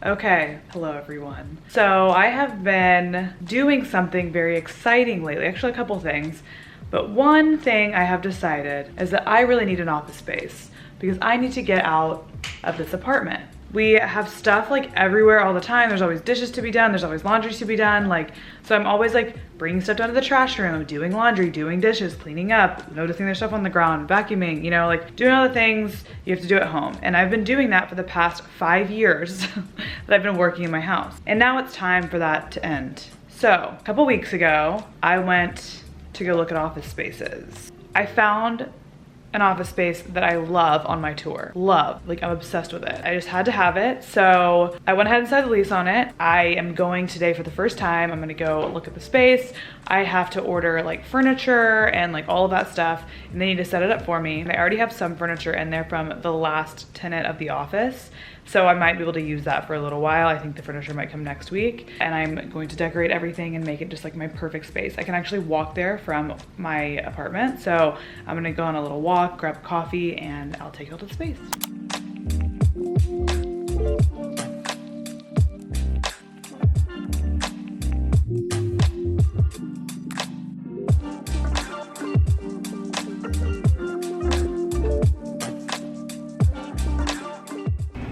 Okay, hello everyone. So I have been doing something very exciting lately, actually a couple things, but one thing I have decided is that I really need an office space because I need to get out of this apartment. We have stuff like everywhere all the time. There's always dishes to be done. There's always laundry to be done. So I'm always like bringing stuff down to the trash room, doing laundry, doing dishes, cleaning up, noticing there's stuff on the ground, vacuuming, you know, like doing all the things you have to do at home. And I've been doing that for the past 5 years that I've been working in my house. And now it's time for that to end. So a couple weeks ago, I went to go look at office spaces. I found an office space that I love on my tour. Love, like I'm obsessed with it. I just had to have it. So I went ahead and signed the lease on it. I am going today for the first time. I'm gonna go look at the space. I have to order like furniture and like all of that stuff, and they need to set it up for me. I already have some furniture in there from the last tenant of the office, so I might be able to use that for a little while. I think the furniture might come next week, and I'm going to decorate everything and make it just like my perfect space. I can actually walk there from my apartment, so I'm gonna go on a little walk, grab coffee, and I'll take you to the space.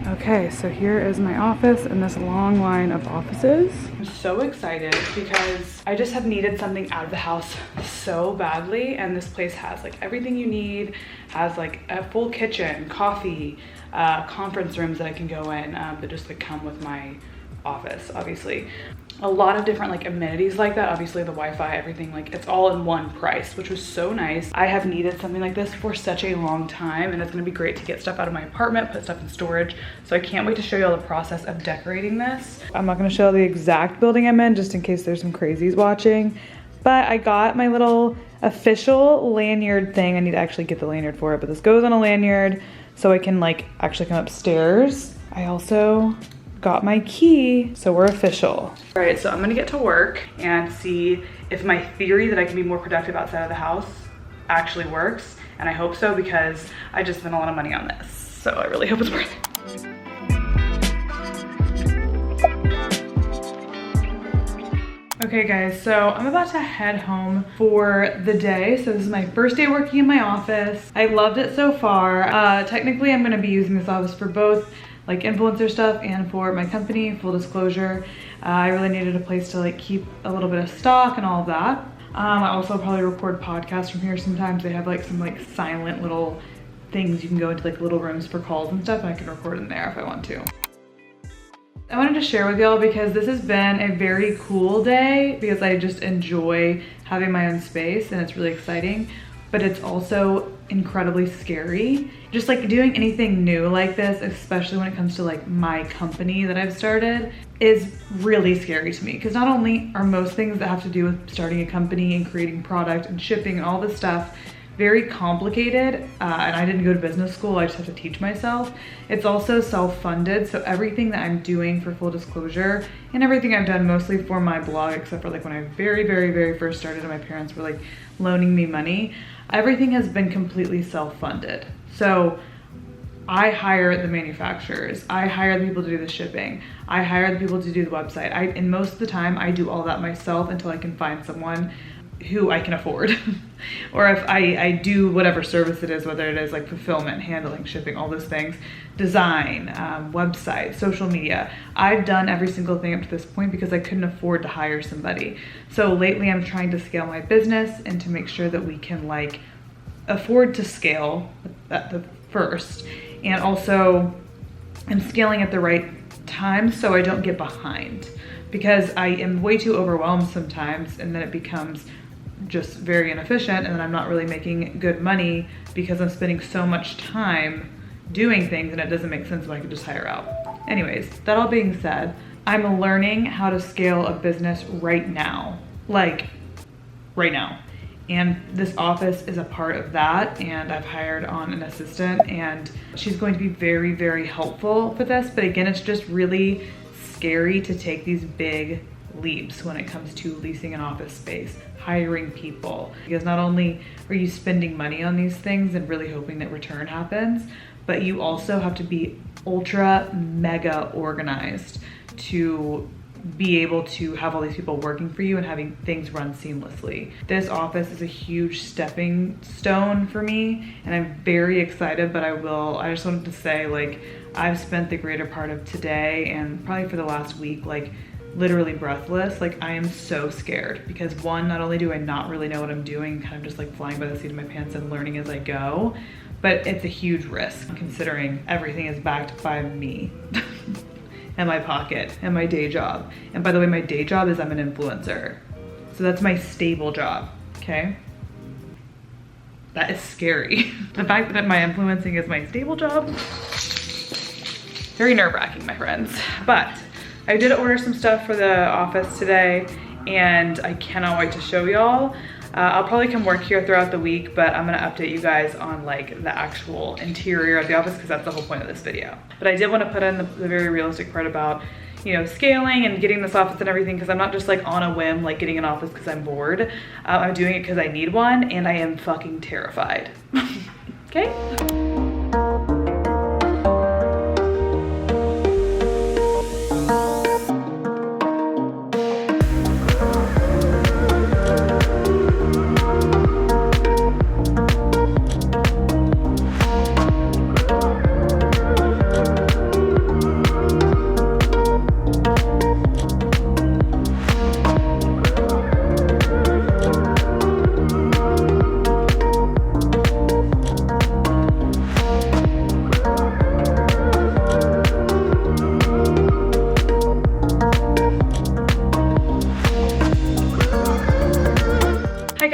Okay, so here is my office in this long line of offices. I'm so excited because I just have needed something out of the house so badly, and this place has like everything you need, has like a full kitchen, coffee, conference rooms that I can go in that just like come with my office, obviously. A lot of different like amenities like that, obviously the Wi-Fi, everything, like it's all in one price, which was so nice. I have needed something like this for such a long time, and it's gonna be great to get stuff out of my apartment, put stuff in storage. So I can't wait to show you all the process of decorating this. I'm not gonna show the exact building I'm in just in case there's some crazies watching, but I got my little official lanyard thing. I need to actually get the lanyard for it, but this goes on a lanyard so I can like actually come upstairs. I also got my key, so we're official. All right, so I'm gonna get to work and see if my theory that I can be more productive outside of the house actually works. And I hope so, because I just spent a lot of money on this. So I really hope it's worth it. Okay guys, so I'm about to head home for the day. So this is my first day working in my office. I loved it so far. Technically I'm gonna be using this office for both like influencer stuff and for my company, full disclosure. I really needed a place to like keep a little bit of stock and all of that. I also probably record podcasts from here sometimes. They have like some like silent little things you can go into, like little rooms for calls and stuff, and I can record in there if I want to. I wanted to share with y'all because this has been a very cool day because I just enjoy having my own space and it's really exciting, but it's also incredibly scary. Just like doing anything new like this, especially when it comes to like my company that I've started, is really scary to me, because not only are most things that have to do with starting a company and creating product and shipping and all this stuff very complicated, and I didn't go to business school, I just have to teach myself. It's also self-funded, so everything that I'm doing, for full disclosure, and everything I've done mostly for my blog, except for like when I very first started and my parents were like loaning me money, everything has been completely self-funded. So I hire the manufacturers, I hire the people to do the shipping, I hire the people to do the website. And most of the time I do all that myself until I can find someone who I can afford. Or if I do whatever service it is, whether it is like fulfillment, handling, shipping, all those things, design, website, social media. I've done every single thing up to this point because I couldn't afford to hire somebody. So lately I'm trying to scale my business and to make sure that we can like afford to scale at the first, and also I'm scaling at the right time so I don't get behind, because I am way too overwhelmed sometimes, and then it becomes just very inefficient, and then I'm not really making good money because I'm spending so much time doing things and it doesn't make sense if I could just hire out. Anyways, that all being said, I'm learning how to scale a business right now, like right now. And this office is a part of that, and I've hired on an assistant, and she's going to be very helpful for this. But again, it's just really scary to take these big leaps when it comes to leasing an office space, hiring people, because not only are you spending money on these things and really hoping that return happens, but you also have to be ultra mega organized to be able to have all these people working for you and having things run seamlessly. This office is a huge stepping stone for me, and I'm very excited, but I just wanted to say, like, I've spent the greater part of today and probably for the last week, like, literally breathless. Like, I am so scared because one, not only do I not really know what I'm doing, kind of just like flying by the seat of my pants and learning as I go, but it's a huge risk considering everything is backed by me. And my pocket and my day job. And by the way, my day job is I'm an influencer. So that's my stable job, okay? That is scary. The fact that my influencing is my stable job, very nerve-wracking, my friends. But I did order some stuff for the office today and I cannot wait to show y'all. I'll probably come work here throughout the week, but I'm gonna update you guys on like the actual interior of the office because that's the whole point of this video. But I did want to put in the very realistic part about, you know, scaling and getting this office and everything, because I'm not just like on a whim, like getting an office because I'm bored. I'm doing it because I need one and I am fucking terrified. Okay?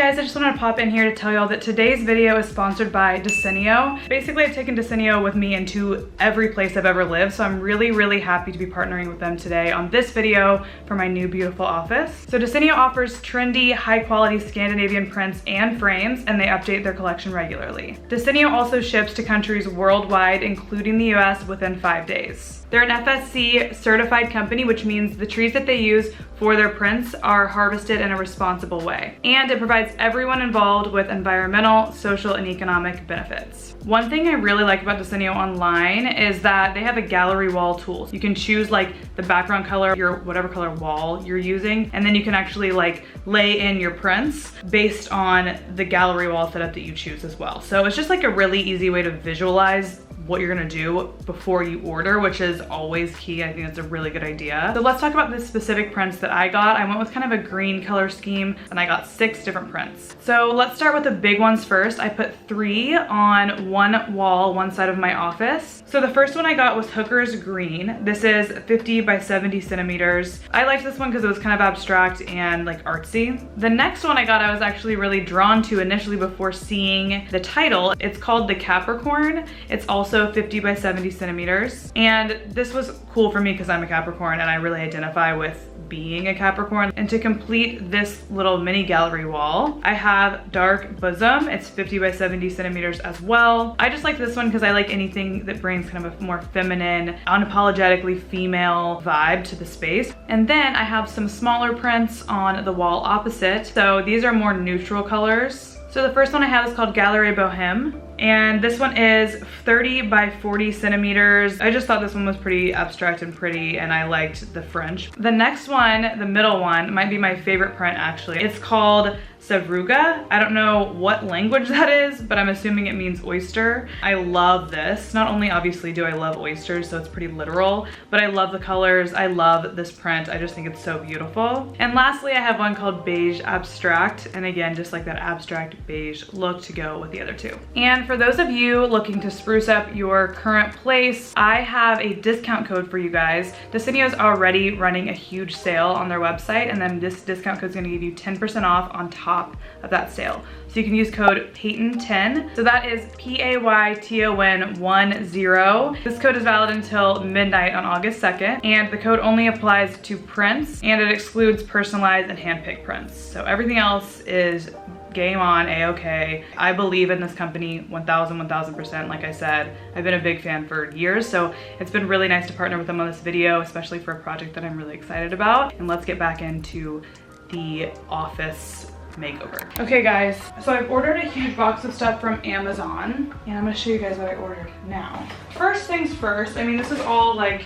I just wanted to pop in here to tell y'all that today's video is sponsored by Desenio. Basically, I've taken Desenio with me into every place I've ever lived, so I'm really, really happy to be partnering with them today on this video for my new beautiful office. So Desenio offers trendy, high-quality Scandinavian prints and frames, and they update their collection regularly. Desenio also ships to countries worldwide, including the US, within 5 days. They're an FSC certified company, which means the trees that they use for their prints are harvested in a responsible way. And it provides everyone involved with environmental, social, and economic benefits. One thing I really like about Desenio online is that they have a gallery wall tool. You can choose like the background color, your whatever color wall you're using, and then you can actually like lay in your prints based on the gallery wall setup that you choose as well. So it's just like a really easy way to visualize what you're gonna do before you order, which is always key. I think that's a really good idea. So let's talk about the specific prints that I got. I went with kind of a green color scheme and I got 6 different prints. So let's start with the big ones first. I put 3 on one wall, one side of my office. So the first one I got was Hooker's Green. This is 50 by 70 centimeters. I liked this one because it was kind of abstract and like artsy. The next one I got, I was actually really drawn to initially before seeing the title. It's called the Capricorn. It's also 50 by 70 centimeters. And this was cool for me because I'm a Capricorn and I really identify with being a Capricorn. And to complete this little mini gallery wall, I have Dark Bosom. It's 50 by 70 centimeters as well. I just like this one because I like anything that brings kind of a more feminine, unapologetically female vibe to the space. And then I have some smaller prints on the wall opposite. So these are more neutral colors. So the first one I have is called Gallery Bohème. And this one is 30 by 40 centimeters. I just thought this one was pretty abstract and pretty, and I liked the French. The next one, the middle one, might be my favorite print actually. It's called Savruga. I don't know what language that is, but I'm assuming it means oyster. I love this. Not only obviously do I love oysters, so it's pretty literal, but I love the colors. I love this print. I just think it's so beautiful. And lastly, I have one called Beige Abstract. And again, just like that abstract beige look to go with the other two. And for those of you looking to spruce up your current place, I have a discount code for you guys. Desenio is already running a huge sale on their website, and then this discount code is going to give you 10% off on top of that sale. So you can use code Payton10. So that is PAYTON10. This code is valid until midnight on August 2nd, and the code only applies to prints, and it excludes personalized and handpicked prints. So everything else is game on, a-okay. I believe in this company 1000%. Like I said, I've been a big fan for years, so it's been really nice to partner with them on this video, especially for a project that I'm really excited about. And let's get back into the office makeover. Okay guys, so I've ordered a huge box of stuff from Amazon and I'm gonna show you guys what I ordered now. First things first, I mean, this is all like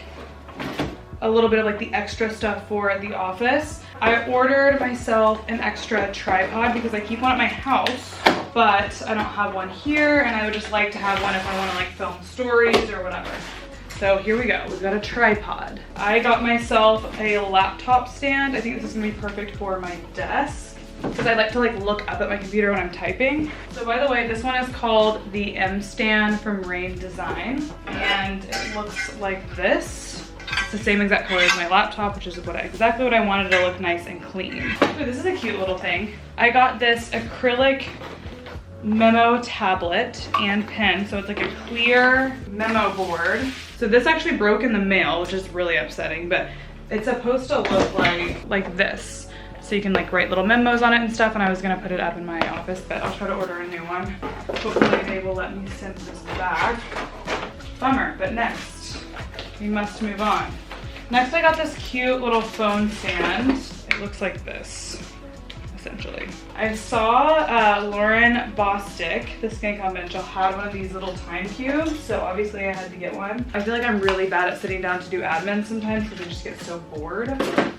a little bit of like the extra stuff for the office. I ordered myself an extra tripod because I keep one at my house, but I don't have one here and I would just like to have one if I want to like film stories or whatever. So here we go, we've got a tripod. I got myself a laptop stand. I think this is gonna be perfect for my desk because I like to like look up at my computer when I'm typing. So by the way, this one is called the M stand from Rain Design and it looks like this. It's the same exact color as my laptop, which is exactly what I wanted to look nice and clean. Ooh, this is a cute little thing. I got this acrylic memo tablet and pen. So it's like a clear memo board. So this actually broke in the mail, which is really upsetting, but it's supposed to look like this. So you can like write little memos on it and stuff, and I was gonna put it up in my office, but I'll try to order a new one. Hopefully they will let me send this back. Bummer, but next, we must move on. Next I got this cute little phone stand. It looks like this, essentially. I saw Lauren Bostic, the Skin Confidential, had one of these little time cubes, so obviously I had to get one. I feel like I'm really bad at sitting down to do admin sometimes because I just get so bored.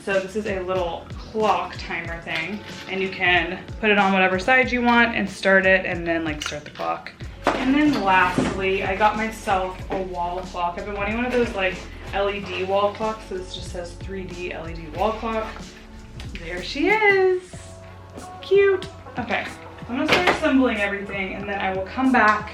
So this is a little clock timer thing, and you can put it on whatever side you want and start it, and then like start the clock. And then lastly, I got myself a wall clock. I've been wanting one of those like LED wall clocks, so this just says 3D LED wall clock. There she is. Cute. Okay, I'm gonna start assembling everything and then I will come back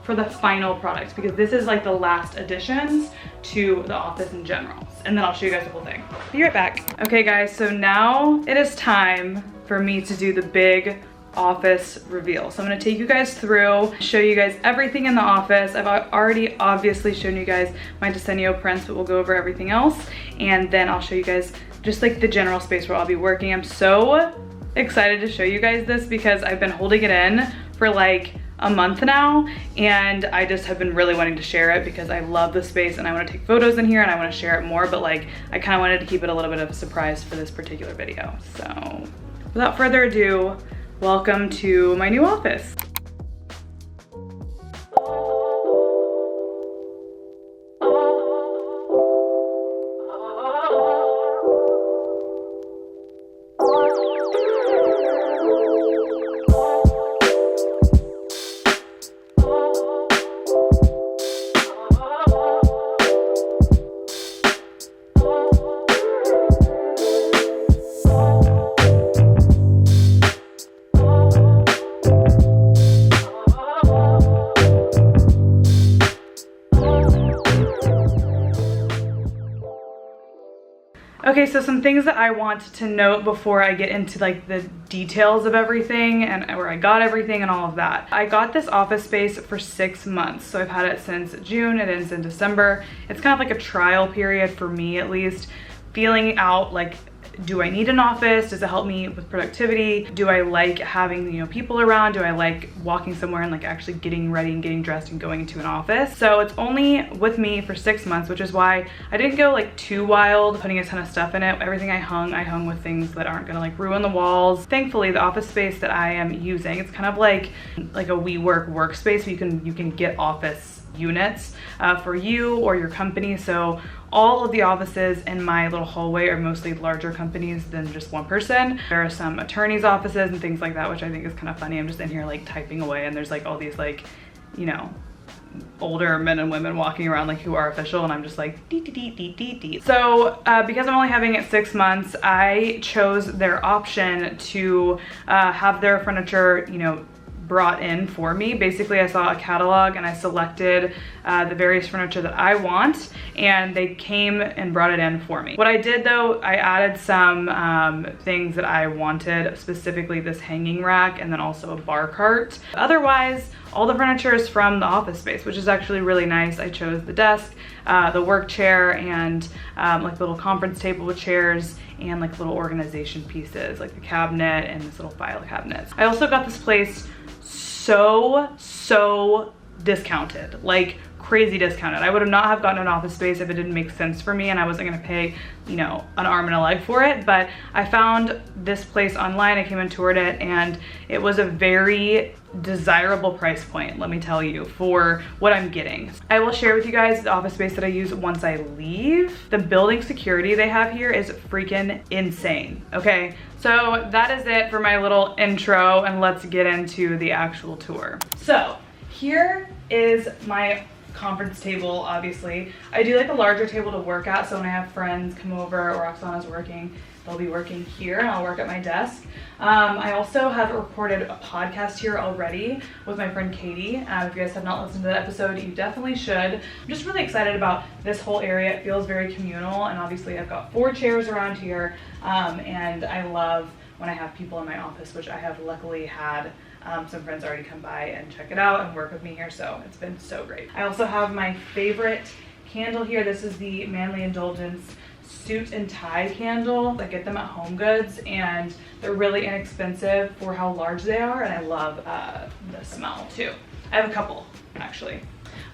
for the final product because this is like the last additions to the office in general. And then I'll show you guys the whole thing. Be right back. Okay guys, so now it is time for me to do the big office reveal. So I'm gonna take you guys through, show you guys everything in the office. I've already obviously shown you guys my Desenio prints, but we'll go over everything else. And then I'll show you guys just like the general space where I'll be working. I'm so excited to show you guys this because I've been holding it in for like a month now and I just have been really wanting to share it because I love the space and I want to take photos in here and I want to share it more, but like I kind of wanted to keep it a little bit of a surprise for this particular video. So without further ado, welcome to my new office. Okay, so some things that I want to note before I get into like the details of everything and where I got everything and all of that. I got this office space for 6 months. So I've had it since June, it ends in December. It's kind of like a trial period for me at least, feeling out like, do I need an office? Does it help me with productivity? Do I like having, you know, people around? Do I like walking somewhere and like actually getting ready and getting dressed and going into an office? So it's only with me for 6 months, which is why I didn't go like too wild putting a ton of stuff in it. Everything I hung with things that aren't gonna like ruin the walls. Thankfully, the office space that I am using, it's kind of like a WeWork workspace where you can get office units for you or your company. So all of the offices in my little hallway are mostly larger companies than just one person. There are some attorneys' offices and things like that, which I think is kind of funny. I'm just in here like typing away and there's like all these like, you know, older men and women walking around like who are official and I'm just like dee dee dee dee dee dee. So because I'm only having it 6 months, I chose their option to have their furniture, you know, brought in for me. Basically, I saw a catalog and I selected the various furniture that I want and they came and brought it in for me. What I did though, I added some things that I wanted, specifically this hanging rack and then also a bar cart. Otherwise, all the furniture is from the office space, which is actually really nice. I chose the desk, the work chair, and like little conference table with chairs and like little organization pieces, like the cabinet and this little file cabinet. I also got this place so discounted, like crazy discounted. I would have not have gotten an office space if it didn't make sense for me and I wasn't gonna pay, you know, an arm and a leg for it. But I found this place online, I came and toured it, and it was a very desirable price point, let me tell you, for what I'm getting. I will share with you guys the office space that I use once I leave. The building security they have here is freaking insane, okay? So that is it for my little intro, and let's get into the actual tour. So here is my conference table. Obviously I do like a larger table to work at, so when I have friends come over or Oksana's working, they'll be working here and I'll work at my desk. I also have recorded a podcast here already with my friend Katie. If you guys have not listened to that episode, you definitely should. I'm just really excited about this whole area. It feels very communal, and obviously I've got 4 chairs around here, and I love when I have people in my office, which I have luckily had some friends already come by and check it out and work with me here, so it's been so great. I also have my favorite candle here. This is the Manly Indulgence suit and tie candle. I get them at Home Goods, and they're really inexpensive for how large they are, and I love the smell too. I have a couple actually.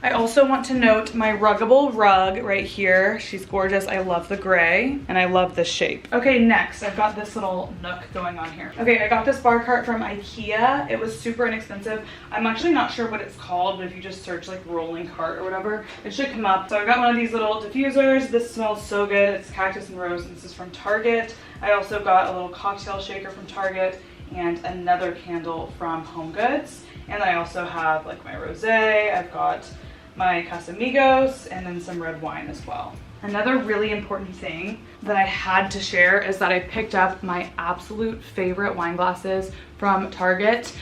I also want to note my Ruggable rug right here. She's gorgeous. I love the gray and I love this shape. Okay, next I've got this little nook going on here. Okay, I got this bar cart from IKEA. It was super inexpensive. I'm actually not sure what it's called, but if you just search like rolling cart or whatever, it should come up. So I got one of these little diffusers. This smells so good. It's cactus and rose, and this is from Target. I also got a little cocktail shaker from Target and another candle from Home Goods. And I also have like my rosé. I've got my Casamigos, and then some red wine as well. Another really important thing that I had to share is that I picked up my absolute favorite wine glasses from Target.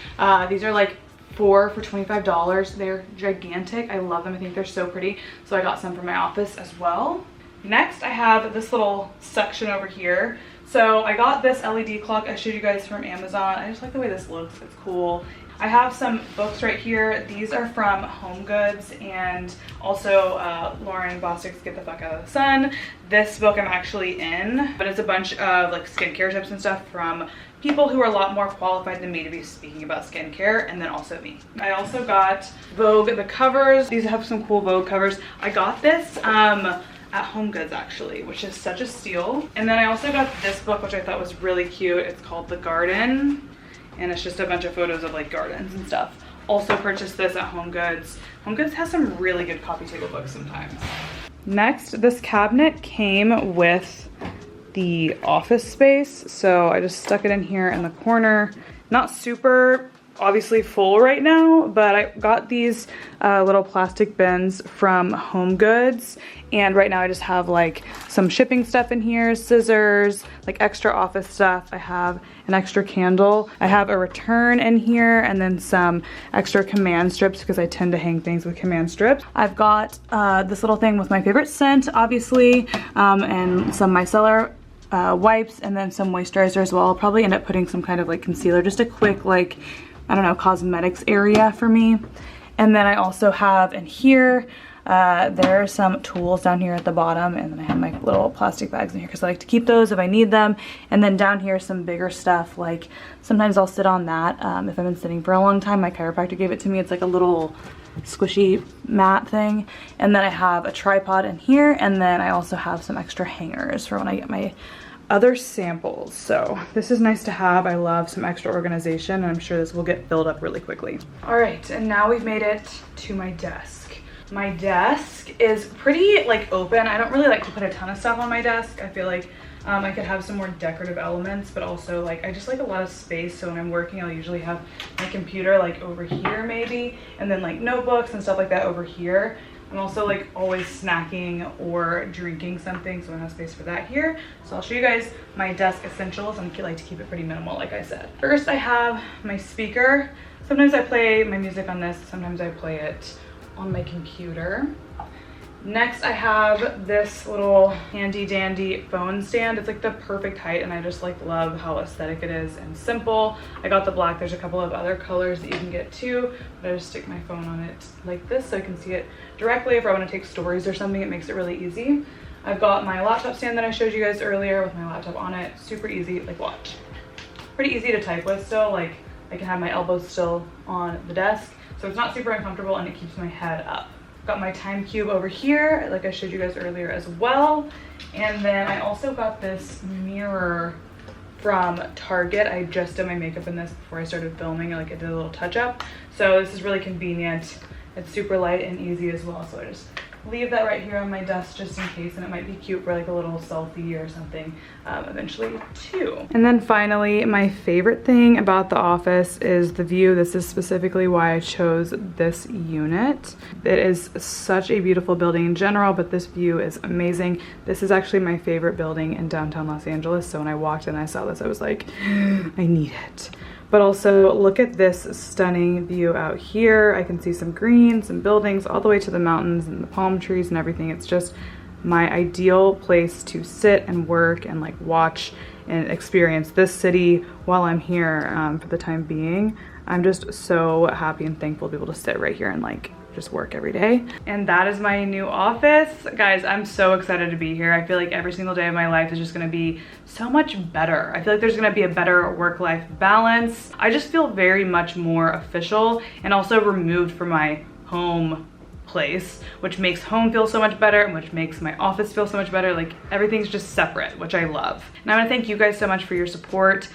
These are like 4 for $25. They're gigantic. I love them. I think they're so pretty. So I got some for my office as well. Next, I have this little section over here. So I got this LED clock I showed you guys from Amazon. I just like the way this looks. It's cool. I have some books right here. These are from Home Goods, and also Lauren Bostic's Get the Fuck Out of the Sun. This book I'm actually in, but it's a bunch of like skincare tips and stuff from people who are a lot more qualified than me to be speaking about skincare, and then also me. I also got Vogue, the covers. These have some cool Vogue covers. I got this at Home Goods actually, which is such a steal. And then I also got this book, which I thought was really cute. It's called The Garden, and it's just a bunch of photos of like gardens and stuff. Also purchased this at Home Goods. Home Goods has some really good coffee table books sometimes. Next, this cabinet came with the office space, so I just stuck it in here in the corner. Not super obviously full right now, but I got these little plastic bins from Home Goods, and right now I just have like some shipping stuff in here, scissors, like extra office stuff. I have an extra candle. I have a return in here, and then some extra command strips because I tend to hang things with command strips. I've got this little thing with my favorite scent, obviously, and some micellar wipes, and then some moisturizer as well. I'll probably end up putting some kind of like concealer, just a quick like, I don't know, cosmetics area for me. And then I also have in here, there are some tools down here at the bottom, and then I have my little plastic bags in here because I like to keep those if I need them. And then down here some bigger stuff, like sometimes I'll sit on that if I've been sitting for a long time. My chiropractor gave it to me. It's like a little squishy mat thing. And then I have a tripod in here, and then I also have some extra hangers for when I get my other samples. So this is nice to have. I love some extra organization, and I'm sure this will get filled up really quickly. All right, and now we've made it to my desk. My desk is pretty like open. I don't really like to put a ton of stuff on my desk. I feel like I could have some more decorative elements, but also like I just like a lot of space. So when I'm working, I'll usually have my computer like over here maybe, and then like notebooks and stuff like that over here. I'm also like always snacking or drinking something, so I have space for that here. So I'll show you guys my desk essentials. I like to keep it pretty minimal, like I said. First, I have my speaker. Sometimes I play my music on this, sometimes I play it on my computer. Next, I have this little handy dandy phone stand. It's like the perfect height, and I just like love how aesthetic it is and simple. I got the black. There's a couple of other colors that you can get too, but I just stick my phone on it like this so I can see it directly. If I want to take stories or something, it makes it really easy. I've got my laptop stand that I showed you guys earlier with my laptop on it. Super easy, like watch. Pretty easy to type with still. Like I can have my elbows still on the desk, so it's not super uncomfortable, and it keeps my head up. Got my time cube over here, like I showed you guys earlier as well. And then I also got this mirror from Target. I just did my makeup in this before I started filming. Like I did a little touch up. So this is really convenient. It's super light and easy as well. So I just leave that right here on my desk just in case, and it might be cute for like a little selfie or something eventually too. And then finally, my favorite thing about the office is the view. This is specifically why I chose this unit. It is such a beautiful building in general, but this view is amazing. This is actually my favorite building in downtown Los Angeles. So when I walked in and I saw this, I was like, I need it. But also look at this stunning view out here. I can see some green, some buildings all the way to the mountains and the palm trees and everything. It's just my ideal place to sit and work and like watch and experience this city while I'm here for the time being. I'm just so happy and thankful to be able to sit right here and like just work every day. And that is my new office. Guys, I'm so excited to be here. I feel like every single day of my life is just gonna be so much better. I feel like there's gonna be a better work-life balance. I just feel very much more official and also removed from my home place, which makes home feel so much better and which makes my office feel so much better. Like everything's just separate, which I love. And I want to thank you guys so much for your support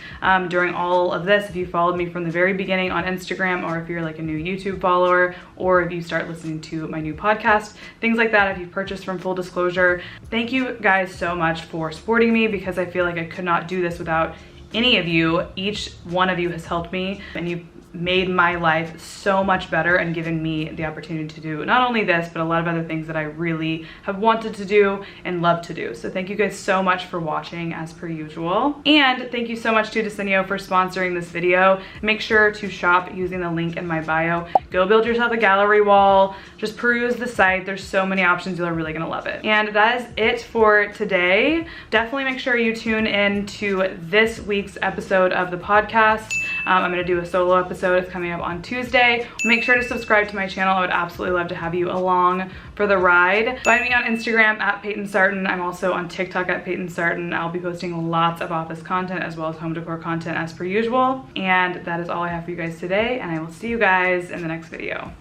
during all of this. If you followed me from the very beginning on Instagram, or if you're like a new YouTube follower, or if you start listening to my new podcast, things like that, if you purchased from Full Disclosure, thank you guys so much for supporting me, because I feel like I could not do this without any of you. Each one of you has helped me, and you've made my life so much better and given me the opportunity to do not only this, but a lot of other things that I really have wanted to do and love to do. So thank you guys so much for watching as per usual. And thank you so much to Desenio for sponsoring this video. Make sure to shop using the link in my bio. Go build yourself a gallery wall. Just peruse the site. There's so many options. You're really gonna love it. And that is it for today. Definitely make sure you tune in to this week's episode of the podcast. I'm gonna do a solo episode. It's coming up on Tuesday. Make sure to subscribe to my channel. I would absolutely love to have you along for the ride. Find me on Instagram at Payton Sartain. I'm also on TikTok at Payton Sartain. I'll be posting lots of office content as well as home decor content as per usual. And that is all I have for you guys today, and I will see you guys in the next video.